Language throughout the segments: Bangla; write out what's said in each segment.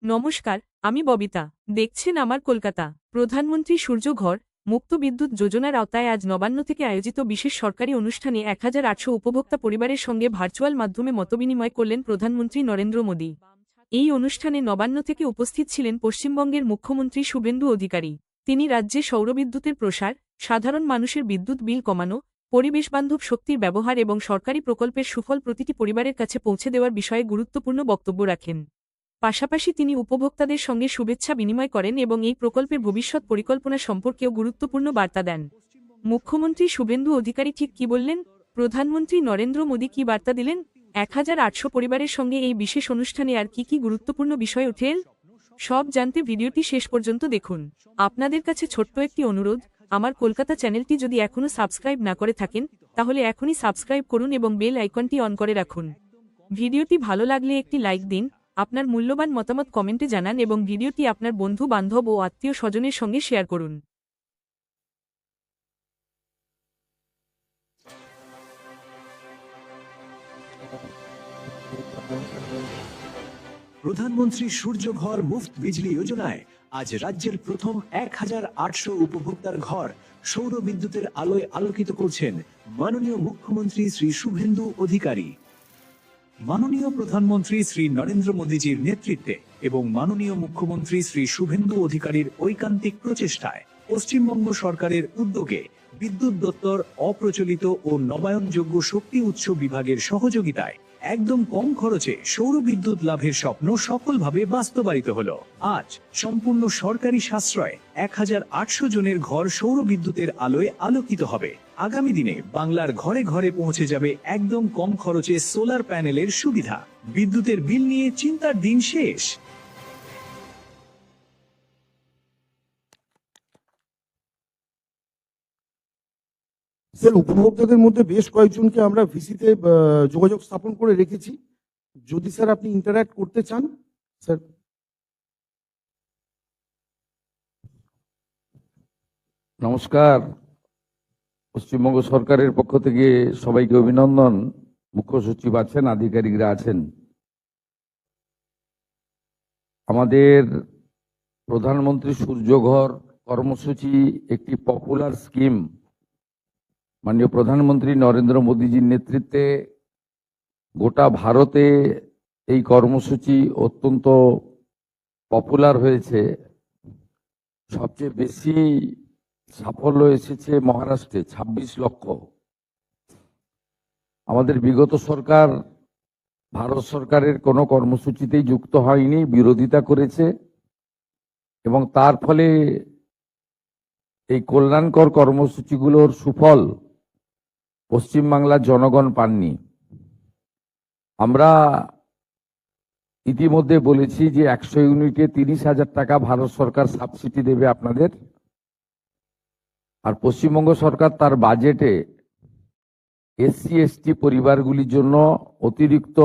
নমস্কার, আমি ববিতা। দেখছেন আমার কলকাতা। প্রধানমন্ত্রী সূর্যঘর মুক্ত বিদ্যুৎ যোজনার আওতায় আজ নবান্ন থেকে আয়োজিত বিশেষ সরকারি অনুষ্ঠানে 1800 উপভোক্তা পরিবারের সঙ্গে ভার্চুয়াল মাধ্যমে মতবিনিময় করলেন প্রধানমন্ত্রী নরেন্দ্র মোদী। এই অনুষ্ঠানে নবান্ন থেকে উপস্থিত ছিলেন পশ্চিমবঙ্গের মুখ্যমন্ত্রী শুভেন্দু অধিকারী। তিনি রাজ্যে সৌরবিদ্যুতের প্রসার, সাধারণ মানুষের বিদ্যুৎ বিল কমানো, পরিবেশবান্ধব শক্তির ব্যবহার এবং সরকারি প্রকল্পের সুফল প্রতিটি পরিবারের কাছে পৌঁছে দেওয়ার বিষয়ে গুরুত্বপূর্ণ বক্তব্য রাখেন। পাশাপাশি তিনি উপভোক্তাদের সঙ্গে শুভেচ্ছা বিনিময় করেন এবং এই প্রকল্পের ভবিষ্যৎ পরিকল্পনা সম্পর্কেও গুরুত্বপূর্ণ বার্তা দেন। মুখ্যমন্ত্রী শুভেন্দু অধিকারী ঠিক কি বললেন? প্রধানমন্ত্রী নরেন্দ্র মোদী কি বার্তা দিলেন? 1800 পরিবারের সঙ্গে এই বিশেষ অনুষ্ঠানে আর কি গুরুত্বপূর্ণ বিষয় ওঠে সব জানতে ভিডিওটি শেষ পর্যন্ত দেখুন। আপনাদের কাছে ছোট্ট একটি অনুরোধ, আমার কলকাতা চ্যানেলটি যদি এখনও সাবস্ক্রাইব না করে থাকেন তাহলে এখনই সাবস্ক্রাইব করুন এবং বেল আইকনটি অন করে রাখুন। ভিডিওটি ভালো লাগলে একটি লাইক দিন, আপনার মূল্যবান মতামত কমেন্টে জানান এবং ভিডিওটি আপনার বন্ধু বান্ধব ও আত্মীয় স্বজনের সঙ্গে শেয়ার করুন। প্রধানমন্ত্রী সূর্যঘর মুফত বিজলি যোজনায় আজ রাজ্যের প্রথম 1800 উপভোক্তার ঘর সৌর বিদ্যুতের আলোয় আলোকিত করছেন মাননীয় মুখ্যমন্ত্রী শ্রী শুভেন্দু অধিকারী। মাননীয় প্রধানমন্ত্রী শ্রী নরেন্দ্র মোদীজির নেতৃত্বে এবং মাননীয় মুখ্যমন্ত্রী শ্রী শুভেন্দু অধিকারীর ঐকান্তিক প্রচেষ্টায় পশ্চিমবঙ্গ সরকারের উদ্যোগে বিদ্যুৎ দপ্তর অপ্রচলিত ও নবায়নযোগ্য শক্তি উৎস বিভাগের সহযোগিতায় একদম কম খরচে সৌর বিদ্যুৎ লাভের স্বপ্ন সফলভাবে বাস্তবায়িত হলো। আজ সম্পূর্ণ সরকারি সাশ্রয়ে 1800 জনের ঘর সৌর বিদ্যুতের আলোয় আলোকিত হবে। আগামী দিনে বাংলার ঘরে ঘরে পৌঁছে যাবে একদম কম খরচে সোলার প্যানেলের সুবিধা। বিদ্যুতের বিল নিয়ে চিন্তার দিন শেষ। স্যার, উপভোক্তাদের মধ্যে বেশ কয়েকজনকে আমরা ভিসিতে যোগাযোগ স্থাপন করে রেখেছি। যদি স্যার আপনি ইন্টারঅ্যাক্ট করতে চান স্যার। নমস্কার। পশ্চিমবঙ্গ সরকারের পক্ষ থেকে সবাইকে অভিনন্দন। মুখ্য সচিব আছেন, আধিকারিকরা আছেন। আমাদের প্রধানমন্ত্রী সূর্যঘর কর্মসূচি একটি পপুলার স্কিম। মাননীয় প্রধানমন্ত্রী নরেন্দ্র মোদীজির নেতৃত্বে গোটা ভারতে এই কর্মসূচি অত্যন্ত পপুলার হয়েছে। সবচেয়ে বেশি সাফল্য এসেছে মহারাষ্ট্রে, 26 লক্ষ। আমাদের বিগত সরকার ভারত সরকারের কোনো কর্মসূচিতেই যুক্ত হয়নি, বিরোধিতা করেছে এবং তার ফলে এই কল্যাণকর কর্মসূচিগুলোর সুফল পশ্চিমবাংলার জনগণ পাননি। আমরা ইতিমধ্যে বলেছি যে 100 ইউনিটে 30,000 টাকা ভারত সরকার সাবসিডি দেবে আপনাদের। আর পশ্চিমবঙ্গ সরকার তার বাজেটে এসসি এসটি পরিবারগুলির জন্য অতিরিক্ত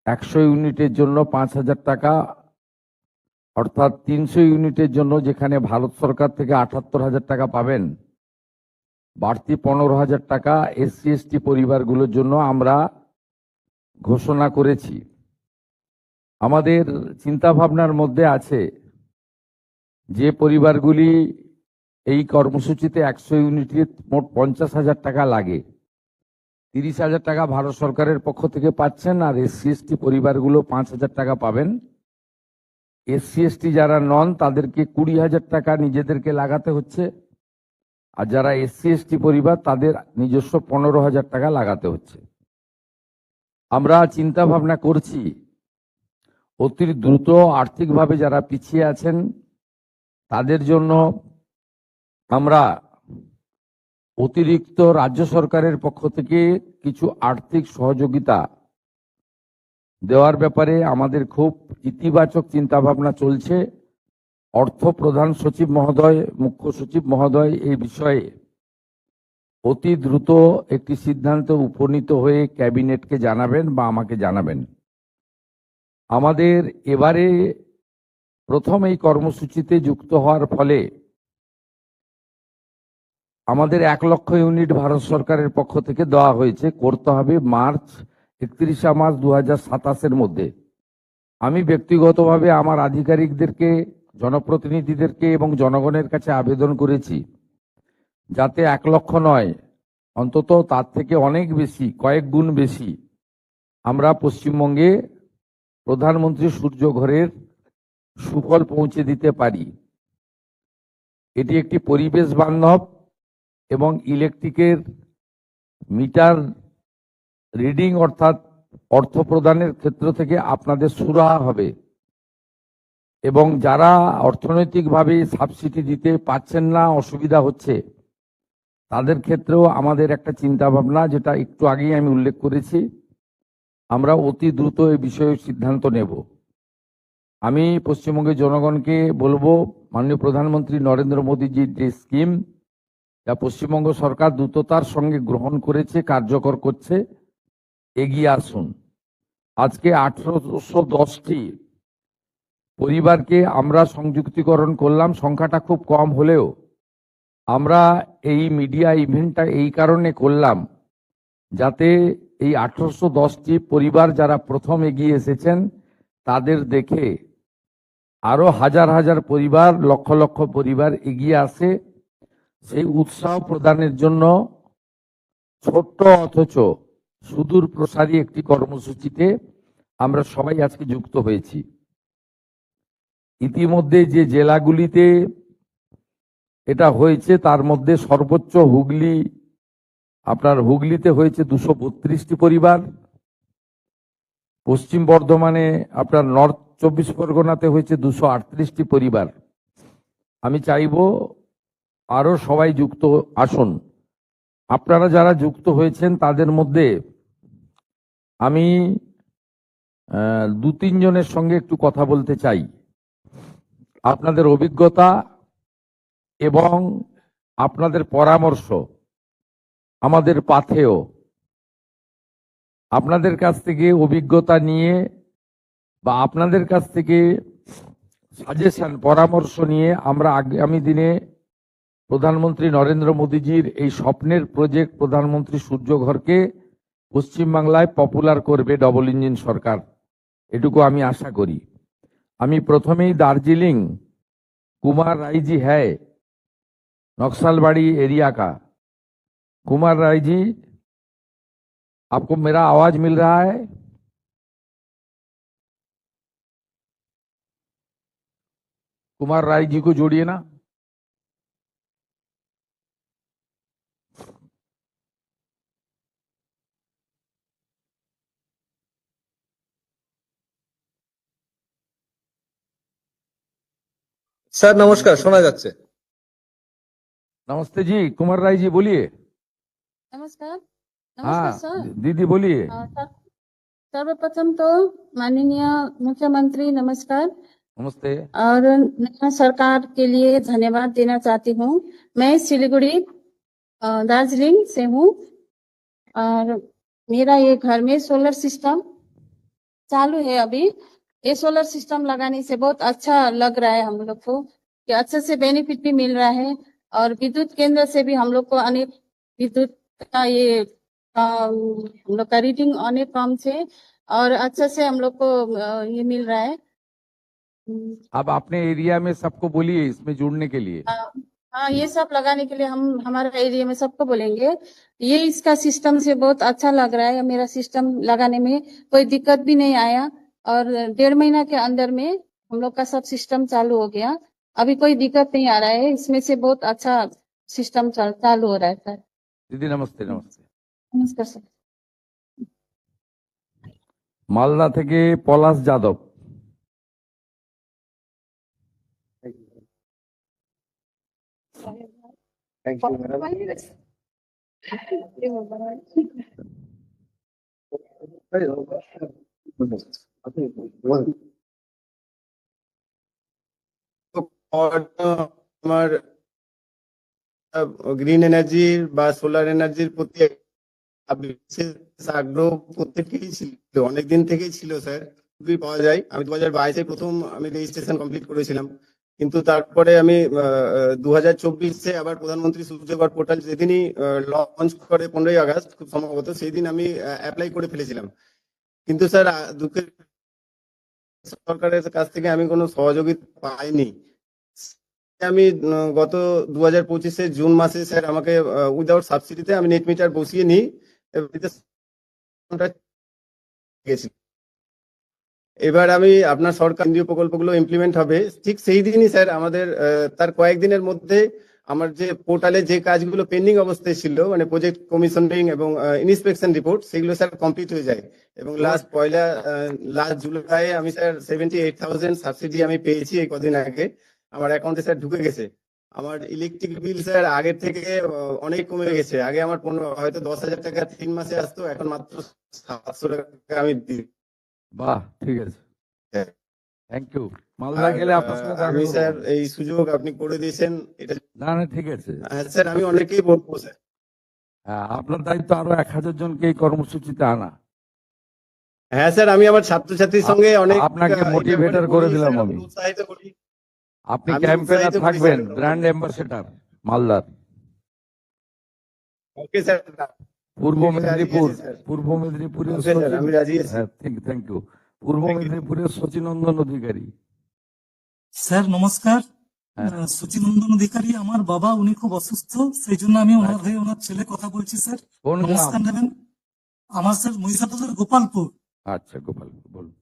100 ইউনিটের জন্য 5,000 টাকা, অর্থাৎ 300 ইউনিটের জন্য যেখানে ভারত সরকার থেকে 78,000 টাকা পাবেন, বাড়তি 15,000 টাকা এসসি এসটি পরিবারগুলোর জন্য আমরা ঘোষণা করেছি। আমাদের চিন্তা ভাবনার মধ্যে আছে যে পরিবারগুলি এই কর্মসূচিতে 100 ইউনিটে মোট 50,000 টাকা লাগে, 30,000 টাকা ভারত সরকারের পক্ষ থেকে পাচ্ছেন আর এসসি এসটি পরিবারগুলো 5,000 টাকা পাবেন। এসসি এসটি যারা নন তাদেরকে 20,000 টাকা নিজেদেরকে লাগাতে হচ্ছে, আর যারা এসসি এসটি পরিবার তাদের নিজস্ব 15,000 টাকা লাগাতে হচ্ছে। আমরা চিন্তা ভাবনা করছি অতি দ্রুত আর্থিকভাবে যারা পিছিয়ে আছেন তাদের জন্য আমরা অতিরিক্ত রাজ্য সরকারের পক্ষ থেকে কিছু আর্থিক সহযোগিতা দেওয়ার ব্যাপারে আমাদের খুব ইতিবাচক চিন্তা ভাবনা চলছে। অর্থ প্রধান সচিব মহোদয়, মুখ্য সচিব মহোদয় এই বিষয়ে অতি দ্রুত একটি সিদ্ধান্তে উপনীত হয়ে ক্যাবিনেটকে জানাবেন বা আমাকে জানাবেন। আমাদের এবারে প্রথম এই কর্মসূচিতে যুক্ত হওয়ার ফলে আমাদের 1 লক্ষ ইউনিট ভারত সরকারের পক্ষ থেকে দেওয়া হয়েছে, করতে হবে মার্চ 31 মার্চ 2027-এর মধ্যে। আমি ব্যক্তিগতভাবে আমার আধিকারিকদেরকে, জনপ্রতিনিধিদেরকে এবং জনগণের কাছে আবেদন করেছি যাতে 1 লক্ষ নয়, অন্তত তার থেকে অনেক বেশি, কয়েক গুণ বেশি আমরা পশ্চিমবঙ্গে প্রধানমন্ত্রী সূর্য ঘরের সুফল পৌঁছে দিতে পারি। এটি একটি পরিবেশ বান্ধব এবং ইলেকট্রিকের মিটার রিডিং অর্থাৎ অর্থ প্রদানের ক্ষেত্র থেকে আপনাদের সুরাহা হবে এবং যারা অর্থনৈতিকভাবে সাবসিডি দিতে পাচ্ছেন না, অসুবিধা হচ্ছে, তাদের ক্ষেত্রেও আমাদের একটা চিন্তা ভাবনা, যেটা একটু আগেই আমি উল্লেখ করেছি, আমরা অতি দ্রুত এই বিষয়ে সিদ্ধান্ত নেব। আমি পশ্চিমবঙ্গের জনগণকে বলবো, মাননীয় প্রধানমন্ত্রী নরেন্দ্র মোদীজির যে স্কিম, যা পশ্চিমবঙ্গ সরকার দ্রুততার সঙ্গে গ্রহণ করেছে, কার্যকর করছে, এগিয়ে আসুন। আজকে 1810টি পরিবারকে আমরা সংযুক্তিকরণ করলাম। সংখ্যাটা খুব কম হলেও আমরা এই মিডিয়া ইভেন্টটা এই কারণে করলাম যাতে এই 1810টি পরিবার যারা প্রথম এগিয়ে এসেছেন তাদের দেখে আরো হাজার হাজার পরিবার, লক্ষ লক্ষ পরিবার এগিয়ে আসে। সেই উৎসাহ প্রদানের জন্য ছোট্ট অথচ সুদূর প্রসারী একটি কর্মসূচিতে আমরা সবাই আজকে যুক্ত হয়েছি। ইতিমধ্যে যে জেলাগুলিতে এটা হয়েছে তার মধ্যে সর্বোচ্চ হুগলিতে হয়েছে 232টি পরিবার, পশ্চিম বর্ধমানে আপনার নর্থ 24 পরগনাতে হয়েছে 238টি পরিবার। আমি চাইব আরো সবাই যুক্ত আসুন। আপনারা যারা যুক্ত হয়েছেন তাদের মধ্যে আমি 2-3 জনের সঙ্গে একটু কথা বলতে চাই। আপনাদের অভিজ্ঞতা এবং আপনাদের পরামর্শ আমাদের পাথেয়। আপনাদের কাছ থেকে অভিজ্ঞতা নিয়ে বা আপনাদের কাছ থেকে সাজেশন, পরামর্শ নিয়ে আমরা আগামী দিনে প্রধানমন্ত্রী নরেন্দ্র মোদীজির এই স্বপ্নের প্রজেক্ট প্রধানমন্ত্রী সূর্য ঘরকে পশ্চিমবাংলায় পপুলার করবে ডবল ইঞ্জিন সরকার, এটুকু আমি আশা করি। আমি প্রথমেই दार्जिलिंग कुमार राय जी है, नक्सलबाड़ी एरिया का। कुमार राय जी, आपको मेरा आवाज मिल रहा है? कुमार राय जी को जोड़िए ना। স্যার নমস্কার, শোনা যাচ্ছে। नमस्ते जी, कुमार राय जी बोलिए। नमस्कार। हाँ नमस्कार सर। दीदी बोलिए। सर्वप्रथम तो माननीय मुख्यमंत्री नमस्कार नमस्ते। और नया सरकार के लिए धन्यवाद देना चाहती हूँ। मैं सिलीगुड़ी दार्जिलिंग से हूँ और मेरा ये घर में सोलर सिस्टम चालू है अभी। ये सोलर सिस्टम लगाने से बहुत अच्छा लग रहा है हम लोग को कि अच्छे से बेनिफिट भी मिल रहा है और विद्युत केंद्र से भी हम लोग को अनेक विद्युत का ये हम लोग का रीडिंग अनेक कम से और अच्छे से हम लोग को ये मिल रहा है। अब अपने एरिया में सबको बोलिए इसमें जुड़ने के लिए। हाँ, ये सब लगाने के लिए हम हमारे एरिया में सबको बोलेंगे। ये इसका सिस्टम से बहुत अच्छा लग रहा है। मेरा सिस्टम लगाने में कोई दिक्कत भी नहीं आया और 1.5 महीना के अंदर में हम लोग का सब सिस्टम चालू हो गया। अभी कोई दिक्कत नहीं आ रहा है। इसमें से बहुत अच्छा सिस्टम चालू हो रहा है सर। दीदी नमस्ते। नमस्ते। नमस्कार सर। मालदा থেকে পলাশ যাদব। আমার গ্রিন এনার্জির বা সোলার এনার্জির প্রতি বিশেষ আগ্রহ প্রত্যেকেই ছিল, অনেকদিন থেকেই ছিল স্যার। খুবই পাওয়া যায়। আমি 2022-এ প্রথম আমি রেজিস্ট্রেশন কমপ্লিট করেছিলাম, কিন্তু তারপরে আমি 2024-এ আবার প্রধানমন্ত্রী সূর্যঘর পোর্টাল যেদিনই লঞ্চ করে 15ই আগস্ট খুব সম্ভবত, সেই দিন আমি অ্যাপ্লাই করে ফেলেছিলাম। কিন্তু স্যার দুঃখের সরকারের কাছ থেকে আমি কোনো সহযোগিতা পাইনি। আমি গত 2025 জুন মাসে স্যার আমাকে উইদাউট সাবসিডিতে আমি নেট মিটার বসিয়ে নিই এবং গেছি। এবার আমি আপনার সরকার কেন্দ্রীয় প্রকল্পগুলো ইমপ্লিমেন্ট হবে ঠিক সেই দিনই স্যার আমাদের তার কয়েকদিনের মধ্যে আমার যে পোর্টালে যে কাজগুলো পেন্ডিং অবস্থায় ছিল মানে প্রজেক্ট কমিশনিং এবং ইন্সপেকশন রিপোর্ট সেগুলো স্যার কমপ্লিট হয়ে যায় এবং লাস্ট জুলাই আমি স্যার 78,000 সাবসিডি আমি পেয়েছি এই কদিন আগে আমার অ্যাকাউন্টে স্যার ঢুকে গেছে। আমার ইলেকট্রিক বিল স্যার আগের থেকে অনেক কমে গেছে। আগে আমার হয়তো 10,000 টাকা 3 মাসে আসতো, এখন মাত্র 700 টাকা আমি দিই। বাহ, ঠিক আছে, হ্যাঁ। Thank you. মালদা গেলে আপনার সঙ্গে দেখা আমি করবো। স্যার এই সুযোগ আপনি করে দিয়েছেন এটা। না না, ঠিক আছে। হ্যাঁ স্যার, আমি অনেকেই বলবো স্যার। হ্যাঁ, আপনার দায়িত্ব আরো 1000 জনকে এই কর্মসূচিতে আনা। হ্যাঁ স্যার, আমি আমার ছাত্রছাত্রীর সঙ্গে অনেক আপনাকে এটা মোটিভেটর করি করে স্যার, দিলাম আমি আমি। উৎসাহিত করি। আপনি আমি ক্যাম্পেইনার উৎসাহিত করি থাকবেন, স্যার। ব্র্যান্ড অ্যাম্বাসেডর মালদার। ওকে স্যার, পূর্ব ঠিক আছে, মেদিনীপুর, রাজি আছি, স্যার। পূর্ব মেদিনীপুরের ওকে স্যার, সচিব, আমি রাজি আছি। হ্যাঁ, থ্যাংক ইউ। পূর্ব মেদিনীপুরের সচিনন্দন অধিকারী। স্যার নমস্কার। হ্যাঁ। সচিনন্দন অধিকারী আমার বাবা, উনি খুব অসুস্থ, সেই জন্য আমি ওনার হয়ে ওনার ছেলে কথা বলছি স্যার। কোন গ্রাম? নমস্কার নেবেন। আমার স্যার মহিষাদলের গোপালপুর। আচ্ছা, গোপাল বলুন।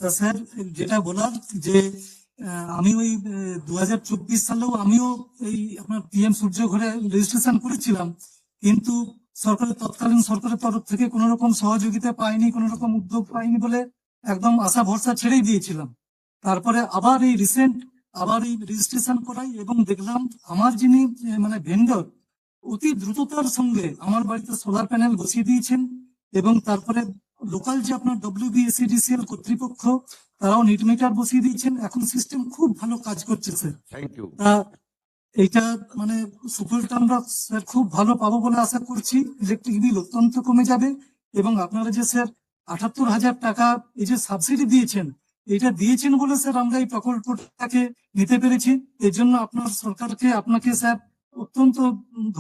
তা স্যার যেটা বলার যে আমি ওই 2024 সালেও আমিও এই আপনার পিএম সূর্য ঘরে রেজিস্ট্রেশন করেছিলাম, কিন্তু তৎকালীন সরকারের তরফ থেকে কোনো রকম সহযোগিতা পাইনি, কোনো রকম উদ্যোগ পাইনি বলে একদম আশা ভরসা ছেড়েই দিয়েছিলাম। তারপরে আবার এই রিসেন্ট আবার এই রেজিস্ট্রেশন করাই এবং দেখলাম আমার যিনি মানে ভেন্ডর অতি দ্রুততার সঙ্গে আমার বাড়িতে সোলার প্যানেল বসিয়ে দিয়েছেন এবং তারপরে লোকাল যে আপনার WBSEDCL কর্তৃপক্ষ তারাও নেট মিটার বসিয়ে দিয়েছেন। এখন সিস্টেম খুব ভালো কাজ করছে স্যার। Thank you. তা এইটা মানে সুফলটা আমরা স্যার খুব ভালো পাবো বলে আশা করছি। ইলেকট্রিক বিল অত্যন্ত কমে যাবে এবং আপনারা যে স্যার 78,000 টাকা এই যে সাবসিডি দিয়েছেন, এটা দিয়েছেন বলে স্যার আমরা এই প্রকল্পটাকে নিতে পেরেছি। এর জন্য আপনার সরকারকে, আপনাকে স্যার অত্যন্ত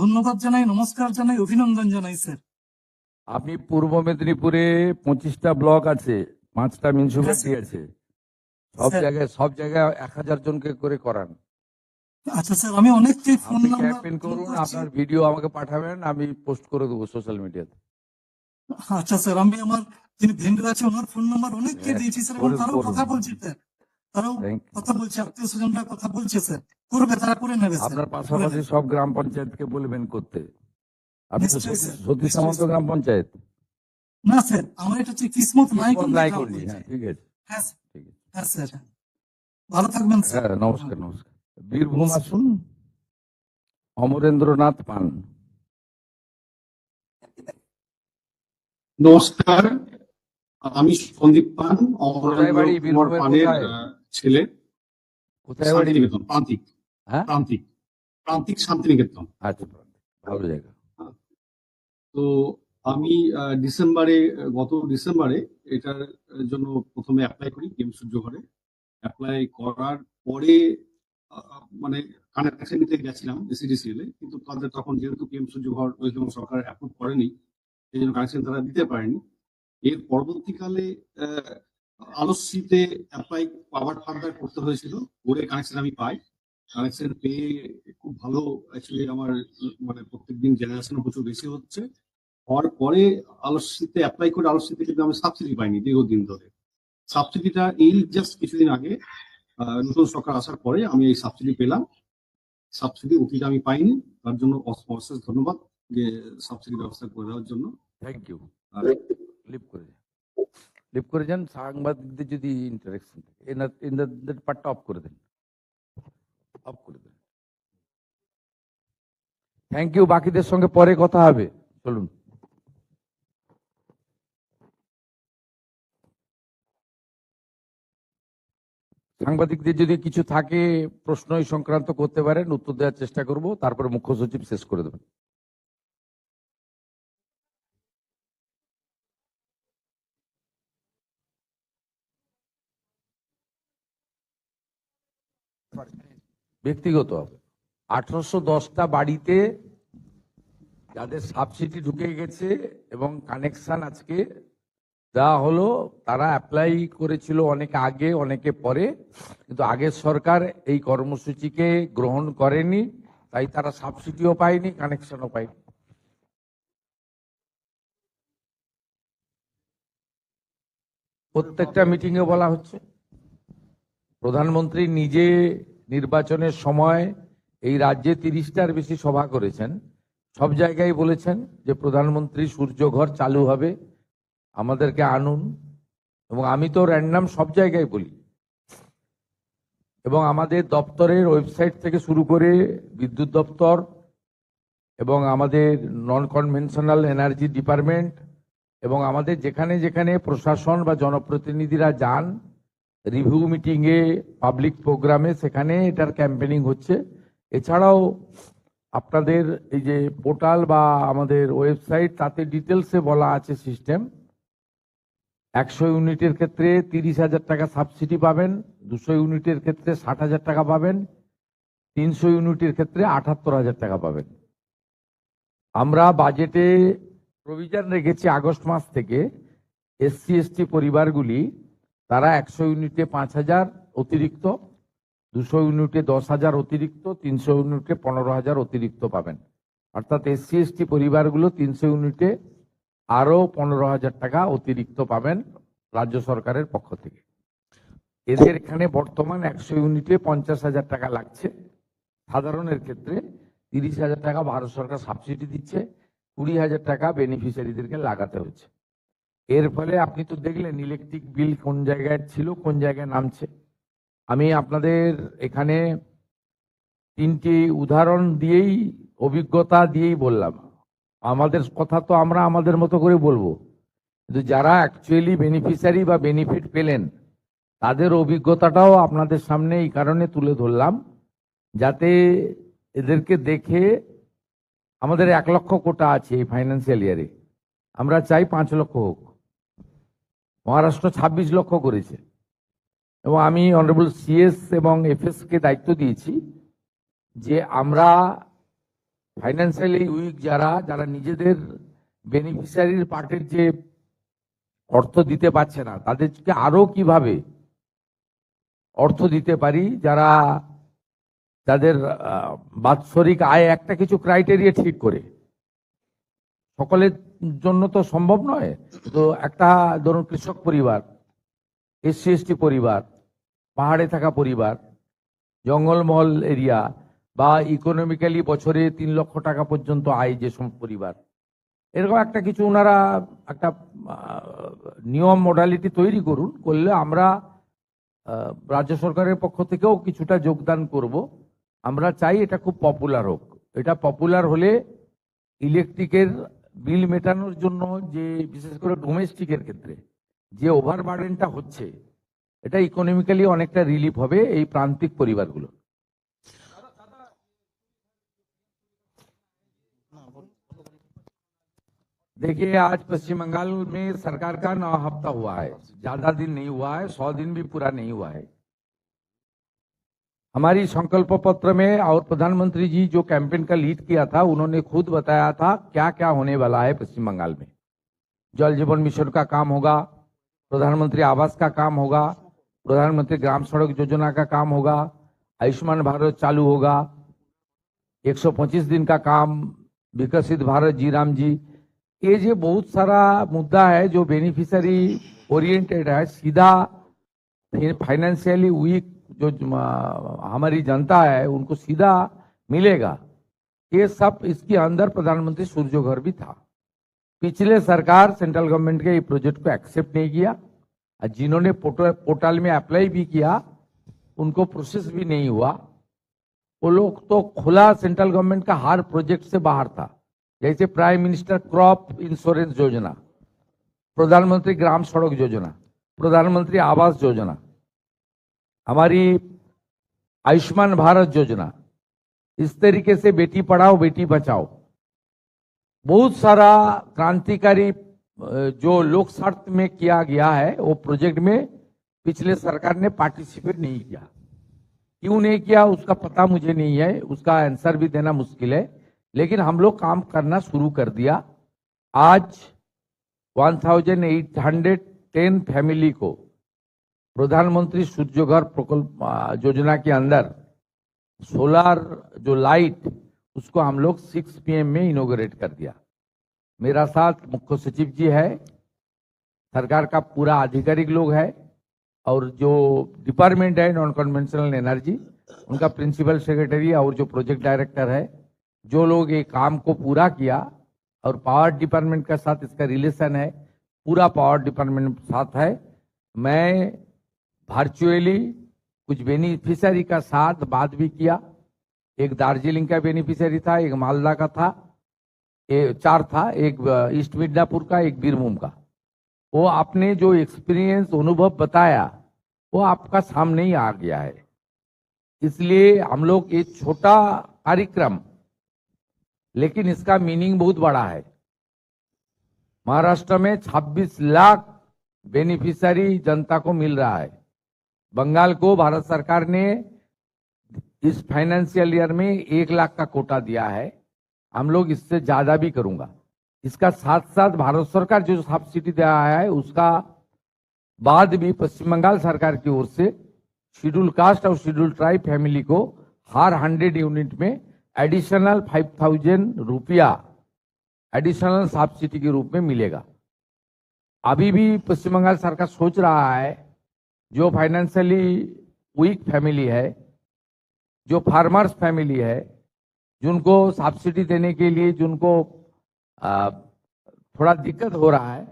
ধন্যবাদ জানাই, নমস্কার জানাই, অভিনন্দন জানাই স্যার। আপনি পূর্ব মেদিনীপুরে 25টা ব্লক আছে, 5টা মিউনিসিপ্যালিটি আছে, স্যার। সব জায়গায় 1000 জনকে করে করান। আচ্ছা স্যার, আমি অনেককে ফোন আপনি নাম্বার ক্যাম্পেইন করুন, আপনার ভিডিও আমাকে পাঠাবেন, আমি পোস্ট করে দেবো সোশ্যাল মিডিয়াতে। আচ্ছা স্যার, আমি আমার যিনি ভেন্ডর আছে ওনার ফোন নাম্বার অনেককে হ্যাঁ, দিয়েছি স্যার এবং করুন, তারাও করুন। কথা বলছে স্যার, তারাও Thank you. কথা বলছে, আত্মীয় স্বজনরা কথা বলছে স্যার, করবে, তারা করে নেবে স্যার। আপনার পাশাপাশি সব গ্রাম পঞ্চায়েতকে বলবেন করতে। আপনি তো নিশ্চয়ই স্যার, সতীশ নিশ্চয়ই সামন্ত স্যার। গ্রাম পঞ্চায়েত। না স্যার, আমার এটা হচ্ছে কিসমত নাইকুন্দি গ্রাম নাইকুন্দি, হ্যাঁ, পঞ্চায়েত। ঠিক আছে, হ্যাঁ স্যার, ঠিক আছে। হ্যাঁ স্যার, হ্যাঁ। ভালো থাকবেন স্যার। হ্যাঁ, নমস্কার, নমস্কার। বীরভূম আসুন, অমরেন্দ্রনাথ পান। নমস্কার, আমি সন্দীপ পান, কোথায় বাড়ি? অমরেন্দ্র কুমার বীরভূমের পানের কোথায়? ছেলে। কোথায় বাড়ি? শান্তিনিকেতন, প্রান্তিক। হ্যাঁ? প্রান্তিক শান্তিনিকেতন। আচ্ছা, ভালো জায়গা। তো আমি গত ডিসেম্বরে এটার জন্য প্রথমে অ্যাপ্লাই করি পিএম সূর্য ঘরে। অ্যাপ্লাই করার পরে মানে কানেকশন নিতে গেছিলাম SEDCL এ, কিন্তু তাদের তখন যেহেতু পিএম সূর্য ঘর ওয়েস্ট বেঙ্গল সরকার অ্যাপ্রুভ করেনি, এই জন্য কানেকশন তারা দিতে পারেনি। এর পরবর্তীকালে আলস্যিতে অ্যাপ্লাই আবার ফার্দার করতে হয়েছিল, করে কানেকশন আমি পাই। কানেকশন পেয়ে খুব ভালো, অ্যাকচুয়ালি আমার মানে প্রত্যেকদিন জেনারেশন প্রচুর বেশি হচ্ছে। হওয়ার পরে আলস্যিতে অ্যাপ্লাই করে আলস্যিতে কিন্তু আমি সাবসিডি পাইনি দীর্ঘদিন ধরে। সাবসিডিটা এই জাস্ট কিছুদিন আগে নতুন সরকার আসার পরে আমি এই সাবসিডি পেলাম। সাবসিডি অতীতে আমি পাইনি, তার জন্য অশেষ ধন্যবাদ যে সাবসিডি ব্যবস্থা করে দেওয়ার জন্য। Thank you. লিপ করে যান, সাংবাদিকদের যদি ইন্টারেকশন থাকে এনাদের পার্টটা অফ করে দেন, অফ করে দেন। Thank you. বাকিদের সঙ্গে পরে কথা হবে, চলুন। সাংবাদিকদের যদি কিছু থাকে প্রশ্ন এই সংক্রান্ত করতে পারেন, উত্তর দেওয়ার চেষ্টা করব, তারপরে মুখ্য সচিব শেষ করে দেবেন। ব্যক্তিগত হবে। 1810টা বাড়িতে যাদের সাবসিডি ঢুকে গেছে এবং কানেকশন আজকে দেওয়া হলো। তারা অ্যাপ্লাই করেছিল অনেকে আগে অনেকে পরে, কিন্তু আগের সরকার এই কর্মসূচিকে গ্রহণ করেনি, তাই তারা সাবসিডিও পায়নি, কানেকশনও পায়নি। প্রত্যেকটা মিটিংয়ে বলা হচ্ছে। প্রধানমন্ত্রী নিজে নির্বাচনের সময় এই রাজ্যে 30টার বেশি সভা করেছেন, সব জায়গায় বলেছেন যে প্রধানমন্ত্রী সূর্যঘর চালু হবে, আমাদেরকে আনুন। এবং আমি তো র্যান্ডাম সব জায়গায় বলি, এবং আমাদের দপ্তরের ওয়েবসাইট থেকে শুরু করে বিদ্যুৎ দপ্তর এবং আমাদের নন কনভেনশনাল এনার্জি ডিপার্টমেন্ট এবং আমাদের যেখানে যেখানে প্রশাসন বা জনপ্রতিনিধিরা যান রিভিউ মিটিংয়ে, পাবলিক প্রোগ্রামে, সেখানে এটার ক্যাম্পেনিং হচ্ছে। এছাড়াও আপনাদের এই যে পোর্টাল বা আমাদের ওয়েবসাইট, তাতে ডিটেলসে বলা আছে সিস্টেম। 100 ইউনিটের ক্ষেত্রে 30,000 টাকা সাবসিডি পাবেন, 200 ইউনিটের ক্ষেত্রে 60,000 টাকা পাবেন, 300 ইউনিটের ক্ষেত্রে 78,000 টাকা পাবেন। আমরা বাজেটে প্রভিশন রেখেছি আগস্ট মাস থেকে SC ST পরিবারগুলি তারা 100 ইউনিটে 5,000 অতিরিক্ত, 200 ইউনিটে 10,000 অতিরিক্ত, 300 ইউনিটে 15,000 অতিরিক্ত পাবেন। অর্থাৎ SC ST পরিবারগুলো 300 ইউনিটে আরো 15,000 টাকা অতিরিক্ত পাবেন রাজ্য সরকারের পক্ষ থেকে। এদের এখানে বর্তমান 100 ইউনিটে 50,000 টাকা লাগছে। সাধারণের ক্ষেত্রে 30,000 টাকা ভারত সরকার সাবসিডি দিচ্ছে, 20,000 টাকা বেনিফিশিয়ারিদেরকে লাগাতে হচ্ছে। এর ফলে আপনি তো দেখলেন ইলেকট্রিক বিল কোন জায়গায় ছিল, কোন জায়গায় নামছে। আমি আপনাদের এখানে 3টি উদাহরণ দিয়েই, অভিজ্ঞতা দিয়েই বললাম। আমাদের কথা তো আমরা আমাদের মতো করে বলবো, কিন্তু যারা অ্যাকচুয়ালি বেনিফিশিয়ারি বা বেনিফিট পেলেন তাদের অভিজ্ঞতাটাও আপনাদের সামনে এই কারণে তুলে ধরলাম, যাতে এদেরকে দেখে, আমাদের 1 লক্ষ কোটা আছে এই ফাইন্যান্সিয়াল ইয়ারে, আমরা চাই 5 লক্ষ হোক। মহারাষ্ট্র 26 লক্ষ করেছে, এবং আমি অনারেবল CS এবং FS কে দায়িত্ব দিয়েছি যে আমরা ফাইন্যান্সিয়ালি উইক যারা নিজেদের বেনিফিশিয়ারির পার্টের যে অর্থ দিতে পারছে না, তাদেরকে আরো কিভাবে অর্থ দিতে পারি, যাদের বাৎসরিক আয় একটা কিছু ক্রাইটেরিয়া ঠিক করে। সকলের জন্য তো সম্ভব নয়, তো একটা ধরুন কৃষক পরিবার, SC ST পরিবার, পাহাড়ে থাকা পরিবার, জঙ্গলমহল এরিয়া, বা ইকোনমিক্যালি বছরে 3 লক্ষ টাকা পর্যন্ত আয় যে সব পরিবার, এরকম একটা কিছু ওনারা একটা নিয়ম মডালিটি তৈরি করুন। করলে আমরা রাজ্য সরকারের পক্ষ থেকেও কিছুটা যোগদান করব। আমরা চাই এটা খুব পপুলার হোক। এটা পপুলার হলে ইলেকট্রিকের বিল মেটানোর জন্য, যে বিশেষ করে ডোমেস্টিকের ক্ষেত্রে যে ওভারবার্ডেনটা হচ্ছে, এটা ইকোনমিক্যালি অনেকটা রিলিফ হবে এই প্রান্তিক পরিবারগুলো। देखिए, आज पश्चिम बंगाल में सरकार का 9 हफ्ता हुआ है, ज्यादा दिन नहीं हुआ है, 100 दिन भी पूरा नहीं हुआ है। हमारी संकल्प पत्र में और प्रधानमंत्री जी जो कैंपेन का लीड किया था, उन्होंने खुद बताया था क्या क्या होने वाला है पश्चिम बंगाल में। जल जीवन मिशन का काम होगा, प्रधानमंत्री आवास का काम होगा, प्रधानमंत्री ग्राम सड़क योजना का काम होगा, आयुष्मान भारत चालू होगा, 125 दिन का काम विकसित भारत जी राम जी। ये जो बहुत सारा मुद्दा है जो बेनिफिशियरी ओरिएंटेड है, सीधा फाइनेंशियली वीक जो हमारी जनता है उनको सीधा मिलेगा। ये सब इसके अंदर प्रधानमंत्री सूर्यघर भी था। पिछले सरकार सेंट्रल गवर्नमेंट के ये प्रोजेक्ट को एक्सेप्ट नहीं किया, और जिन्होंने पोर्टल में अप्लाई भी किया उनको प्रोसेस भी नहीं हुआ। वो लोग तो खुला सेंट्रल गवर्नमेंट का हर प्रोजेक्ट से बाहर था, जैसे प्राइम मिनिस्टर क्रॉप इंश्योरेंस योजना, प्रधानमंत्री ग्राम सड़क योजना, प्रधानमंत्री आवास योजना, हमारी आयुष्मान भारत योजना। इस तरीके से बेटी पढ़ाओ बेटी बचाओ, बहुत सारा क्रांतिकारी जो लोक स्वार्थ में किया गया है, वो प्रोजेक्ट में पिछले सरकार ने पार्टिसिपेट नहीं किया। क्यों नहीं किया उसका पता मुझे नहीं है, उसका आंसर भी देना मुश्किल है, लेकिन हम लोग काम करना शुरू कर दिया। आज 1810 फैमिली को प्रधानमंत्री सूर्य घर प्रकल्प योजना के अंदर सोलर जो लाइट उसको हम लोग 6 PM में इनोग्रेट कर दिया। मेरा साथ मुख्य सचिव जी है, सरकार का पूरा आधिकारिक लोग है, और जो डिपार्टमेंट है नॉन कन्वेंशनल एनर्जी उनका प्रिंसिपल सेक्रेटरी और जो प्रोजेक्ट डायरेक्टर है, जो लोग ये काम को पूरा किया, और पावर डिपार्टमेंट के साथ इसका रिलेशन है, पूरा पावर डिपार्टमेंट साथ है। मैं वर्चुअली कुछ बेनिफिशियरी का साथ बात भी किया। एक दार्जिलिंग का बेनिफिशियरी था, एक मालदा का था, 4 था, एक ईस्ट मिदनापुर का, एक बीरभूम का। वो आपने जो एक्सपीरियंस अनुभव बताया वो आपका सामने ही आ गया है। इसलिए हम लोग एक छोटा कार्यक्रम, लेकिन इसका मीनिंग बहुत बड़ा है। महाराष्ट्र में 26 लाख बेनिफिशियरी जनता को मिल रहा है। बंगाल को भारत सरकार ने इस फाइनेंशियल ईयर में 1 लाख का कोटा दिया है। हम लोग इससे ज्यादा भी करूंगा। इसका साथ साथ भारत सरकार जो सब्सिडी दे रहा है उसका बाद भी पश्चिम बंगाल सरकार की ओर से शेड्यूल कास्ट और शेड्यूल ट्राइब फैमिली को हर 100 यूनिट में एडिशनल 5,000 रुपया एडिशनल सब्सिडी के रूप में मिलेगा। अभी भी पश्चिम बंगाल सरकार सोच रहा है जो फाइनेंशियली वीक फैमिली है, जो फार्मर्स फैमिली है, जिनको सब्सिडी देने के लिए जिनको थोड़ा दिक्कत हो रहा है,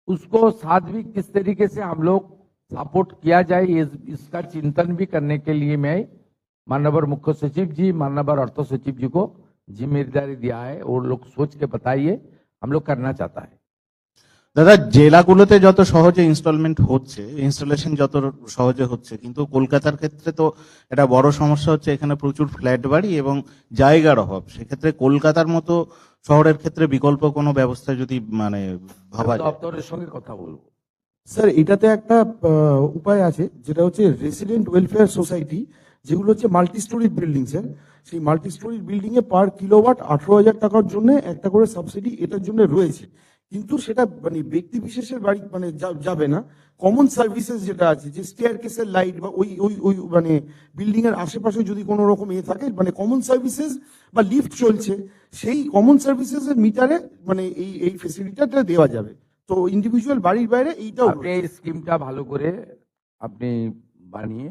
उसको साथ भी किस तरीके से हम लोग सपोर्ट किया जाए, इसका चिंतन भी करने के लिए मैं माननीय मुख्य सचिव जी, माननीय अर्थ सचिव जी को जिम्मेदारी दिया है। और लोग सोच के बताइए, हम लोग करना चाहता है। দাদা, জেলাগুলোতে যত সহজে ইনস্টলমেন্ট হচ্ছে, ইনস্টলেশন যত সহজে হচ্ছে, কিন্তু কলকাতার ক্ষেত্রে তো এটা বড় সমস্যা হচ্ছে, এখানে প্রচুর ফ্ল্যাট বাড়ি এবং জায়গার অভাব। সেক্ষেত্রে কলকাতার মতো শহরের ক্ষেত্রে বিকল্প কোনো ব্যবস্থা যদি মানে ভাবা যায়। দপ্তরের সঙ্গে কথা বলবো। স্যার, এটাতে একটা উপায় আছে, যেটা হচ্ছে রেসিডেন্ট ওয়েলফেয়ার সোসাইটি, যেগুলো হচ্ছে মাল্টি স্টোরিড বিল্ডিং। স্যার, সেই মাল্টি স্টোরিড বিল্ডিং এ পার কিলোওয়াট 18,000 টাকার জন্য একটা করে সাবসিডি এটার জন্য রয়েছে। কিন্তু সেটা মানে ব্যক্তি বিশেষের বাড়ি মানে যাবে না। কমন সার্ভিসেস যেটা আছে, যে স্টেয়ার কেসের লাইট বা ওই ওই ওই মানে বিল্ডিং এর আশেপাশে যদি কোনো রকম থাকে, মানে কমন সার্ভিসেস বা লিফট চলছে, সেই কমন সার্ভিসেস এর মিটারে মানে এই ফেসিলিটিটা দেওয়া যাবে। তো ইন্ডিভিজুয়াল বাড়ির বাইরে এইটাও আপনি এই স্কিমটা ভালো করে আপনি বানিয়ে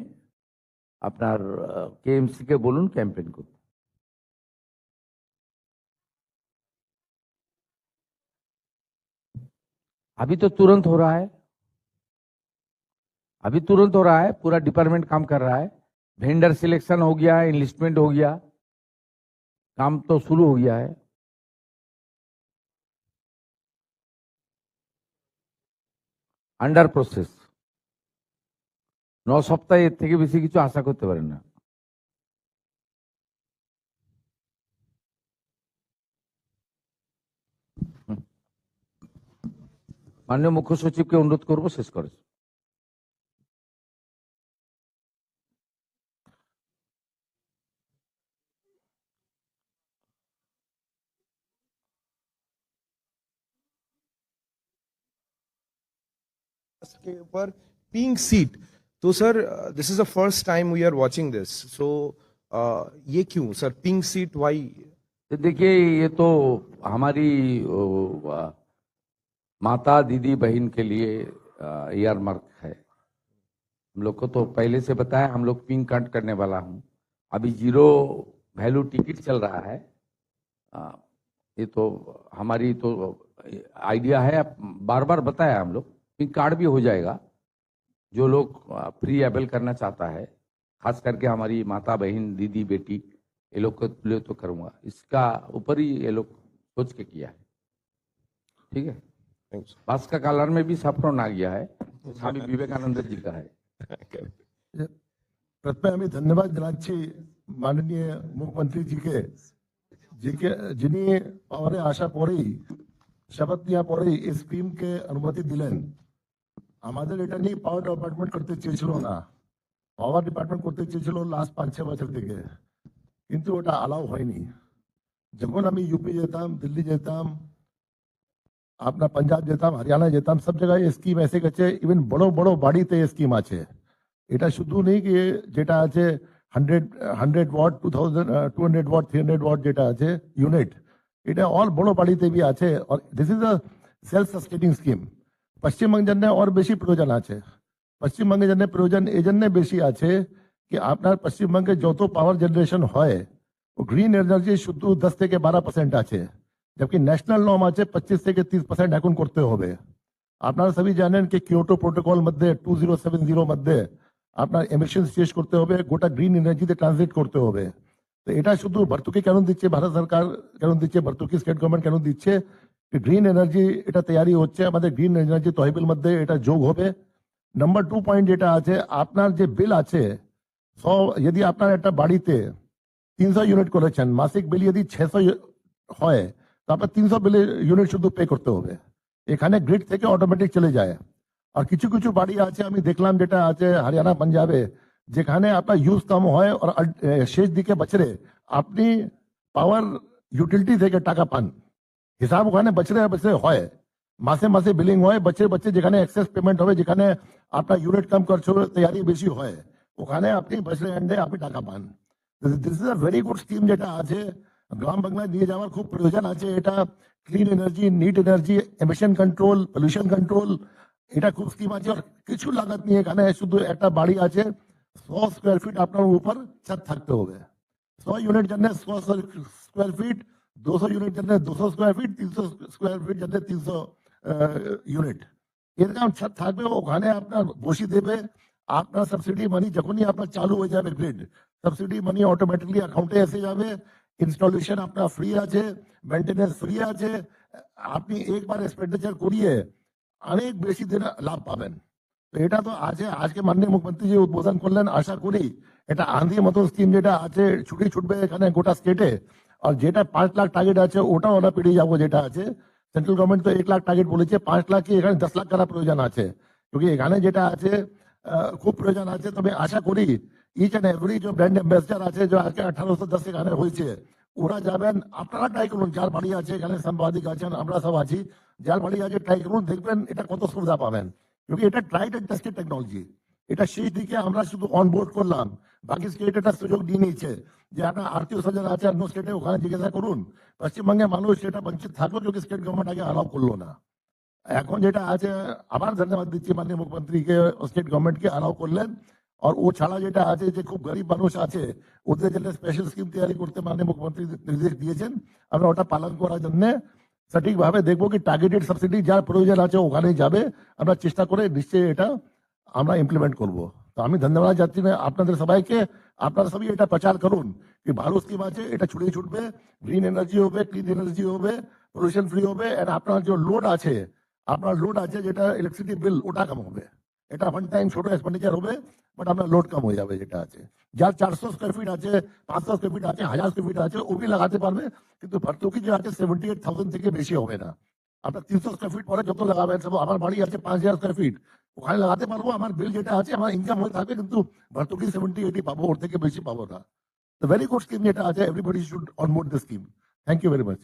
আপনার কেএমসি কে বলুন ক্যাম্পেইন করতে। अभी तो तुरंत हो रहा है, अभी तुरंत हो रहा है। पूरा डिपार्टमेंट काम कर रहा है। वेंडर सिलेक्शन हो गया है, इन्वेस्टमेंट हो गया, काम तो शुरू हो गया है। अंडर प्रोसेस 9 সপ্তাহ এর থেকে বেশি কিছু আশা করতে পারেন না। माननीय मुख्य सचिव के अनुरोध करब शेष कर। के ऊपर पिंक सीट, तो sir this is the first time we are watching this, so ये क्यों सर पिंक सीट, वाई? देखिए, ये तो हमारी माता दीदी बहन के लिए ईयर मार्क है। हम लोग को तो पहले से बताया, हम लोग पिंक कार्ड करने वाला हूँ। अभी 0 वैल्यू टिकट चल रहा है। ये तो हमारी तो आइडिया है, बार बार बताया हम लोग। पिंक कार्ड भी हो जाएगा। जो लोग फ्री अवेल करना चाहता है, खास करके हमारी माता बहन दीदी बेटी, ये लोग को लिए तो करूँगा। इसका ऊपर ही ये लोग सोच के किया है। ठीक है, बस का कलर में भी सैफ्रॉन आ गया है, स्वामी विवेकानंद जी का है। प्रथम আমি ধন্যবাদ জানাচ্ছি মাননীয় মুখ্যমন্ত্রীজিকে, যিনি পাওয়ারে আসা পরেই শপথ নেওয়ার পরেই এই স্কিমকে অনুমতি দিলেন। আমাদের এটা নিয়ে পাওয়ার ডিপার্টমেন্ট করতে চেয়েছিল না, পাওয়ার ডিপার্টমেন্ট করতে চেয়েছিল লাস্ট 5-6 বছর থেকে, কিন্তু ওটা অ্যালাউ হয়নি। যখন আমি ইউপি যেতাম, দিল্লি যেতাম, আপনার পাঞ্জাব যেতাম, হরিয়ানা যেতাম, সব জায়গায় এই স্কিম এসে গেছে। ইভেন বড় বড় বাড়িতে এই স্কিম আছে। এটা শুধু নেই কি যেটা আছে 100 ওয়াট, 200 ওয়াট, 300 ওয়াট যেটা আছে ইউনিট, এটা অল বড় বাড়িতে বি আছে। আর this is a self sustaining scheme. পশ্চিমবঙ্গের জন্য আর বেশি প্রয়োজন আছে। পশ্চিমবঙ্গের জন্য প্রয়োজন এই জন্য বেশি আছে কি আপনার পশ্চিমবঙ্গে যত পাওয়ার জেনারেশন হয় ও গ্রিন এনার্জি শুধু 10 থেকে 12% আছে, जबकि ন্যাশনাল নর্ম আছে 25 থেকে 30% এখন করতে হবে। আপনারা সবই জানেন কি কিয়োটো প্রোটোকল মধ্যে 2070 মধ্যে আপনার এমিশন শেষ করতে হবে, গোটা গ্রিন এনার্জিতে ট্রানজিট করতে হবে। তো এটা শুধু ভর্তুকি কেন দিচ্ছে ভারত সরকার, কেন দিচ্ছে ভর্তুকি স্টেট গভর্নমেন্ট কেন দিচ্ছে, গ্রিন এনার্জি এটা তৈরি হচ্ছে, আমাদের গ্রিন এনার্জি তহবিল মধ্যে এটা যোগ হবে। নাম্বার 2 পয়েন্ট যেটা আছে, আপনার যে বিল আছে যদি আপনার একটা বাড়িতে 300 ইউনিট করেছেন, মাসিক বিল যদি 600 হয়, তারপর 300 বিলের ইউনিট শুধু পে করতে হবে। এখানে গ্রিড থেকে অটোমেটিক চলে যায়। আর কিছু কিছু বাড়ি আছে আমি দেখলাম যেটা আছে হরিয়ানা পাঞ্জাবে, যেখানে আপনার ইউজ কম হয় আর শেষ দিকে বছরে আপনি পাওয়ার ইউটিলিটি থেকে টাকা পান, হিসাব ওখানে বছরে বছরে হয়, মাসে মাসে বিলিং হয়, বছরে যেখানে এক্সেস পেমেন্ট হবে, যেখানে আপনার ইউনিট কম খরচ তৈরি বেশি হয়, ওখানে আপনি বছরে এন্ডে আপনি টাকা পান। This is a very good scheme যেটা আছে, গ্রাম বাংলায় নিয়ে যাওয়ার খুব প্রয়োজন আছে। এটা clean energy, neat energy, emission control, pollution control, এটা খুব স্কিম আছে। আর কিছু লাগাত নিয়ে এখানে শুধু একটা বাড়ি আছে 100 স্কোয়ার ফিট আপনার উপর ছাদ থাকতে হবে। 100 ইউনিট জন্য 100 স্কোয়ার ফিট, 200 ইউনিট জন্য 200 স্কোয়ার ফিট, 300 স্কোয়ার ফিট জন্য 300 ইউনিট, এরকম ছাদ থাকবে। ওখানে আপনার বসিয়ে দেবে, আপনার সাবসিডি মানি যখনই আপনার চালু হয়ে যাবে গ্রিড, সাবসিডি মানি অটোমেটিকলি অ্যাকাউন্টে এসে যাবে। ইনস্টলেশন আপনার ফ্রি আছে, মেনটেনেন্স ফ্রি আছে। আপনি একবার এক্সপেন্ডিচার করিয়ে অনেক বেশি দিন লাভ পাবেন। তো এটা তো আছে, আজকে মাননীয় মুখ্যমন্ত্রী যে উদ্বোধন করলেন, আশা করি এটা আন্ধির মতো স্কিম যেটা আছে ছুটবে এখানে গোটা স্টেটে। আর যেটা 5 লাখ টার্গেট আছে ওটাও আমরা পেরিয়ে যাবো। যেটা আছে সেন্ট্রাল গভর্নমেন্ট তো 1 লাখ টার্গেট বলেছে, 5 লাখ কি এখানে 10 লাখ করা প্রয়োজন আছে, क्योंकि এখানে যেটা আছে খুব প্রয়োজন আছে। তবে আশা করি ইচ অ্যান্ড এভরি যে ব্র্যান্ড অ্যাম্বাসেডার আছে, যে আজকে 1810 এখানে হয়েছে, ওরা যাবেন, আপনারা ট্রাই করুন, যার বাড়ি আছে এখানে সাংবাদিক আছেন, আমরা সব আছি, যার বাড়ি আছে ট্রাই করুন, দেখবেন এটা কত সুবিধা পাবেন। क्योंकि এটা ট্রাইড এন্ড টেস্টেড টেকনোলজি। এটা শেষ দিকে আমরা শুধু অনবোর্ড করলাম, বাকি স্টেট এটা সুযোগ দিয়ে নিয়েছে যে আপনার আত্মীয় স্বজন আছে অন্য স্টেটে, ওখানে জিজ্ঞাসা করুন। পশ্চিমবঙ্গের মানুষ সেটা বঞ্চিত থাকলো, যদি স্টেট গভর্নমেন্ট আগে অ্যালাউ করলো না। এখন যেটা আছে আবার ধন্যবাদ দিচ্ছি মাননীয় মুখ্যমন্ত্রীকে, স্টেট গভর্নমেন্টকে অ্যালাউ করলেন। আর ও ছাড়া যেটা আছে যে খুব গরিব মানুষ আছে, ওদের জন্য স্পেশাল স্কিম তৈরি করতে মাননীয় মুখ্যমন্ত্রী নির্দেশ দিয়েছেন। আমরা ওটা পালন করার জন্য সঠিকভাবে দেখবো কি টার্গেটেড সাবসিডি যার প্রয়োজন আছে ওখানেই যাবে। আমরা চেষ্টা করে নিশ্চয়ই এটা আমরা ইমপ্লিমেন্ট করব। তো আমি ধন্যবাদ যাচ্ছি আপনাদের সবাইকে। আপনারা সবাই এটা প্রচার করুন কি ভালো স্কিম আছে, এটা ছড়িয়ে ছুটবে, গ্রিন এনার্জি হবে, ক্লিন এনার্জি হবে, পলিউশন ফ্রি হবে। আর আপনার যে লোড আছে, আপনার লোড আছে যেটা ইলেকট্রিসিটি বিল, ওটা কম হবে। এটা ওয়ান টাইম ছোট এক্সপেন্ডিচার হবে, বাট আপনার লোড কম হয়ে যাবে। যেটা আছে যার 400 স্কোয়ার ফিট আছে, 500 স্কোয়ার ফিট আছে, 1000 স্কোয়ার ফিট আছে, ও भी লাগাতে পারবে। কিন্তু ভর্তুকি যে আছে 78,000 থেকে বেশি হবে না। আপনার 300 স্কোয়ার ফিট পরে যত লাগাবেন সব, আমার বাড়ি আছে 5000 স্কোয়ার ফিট, ওখানে লাগাতে পারবো। আমার বিল যেটা আছে, আমার ইনকাম হয়ে থাকবে, কিন্তু ভর্তুকি 70-80 পাবো, ওর থেকে বেশি পাবো না। তো ভেরি গুড স্কিম যেটা আছে, everybody should onboard this scheme. Thank you very much.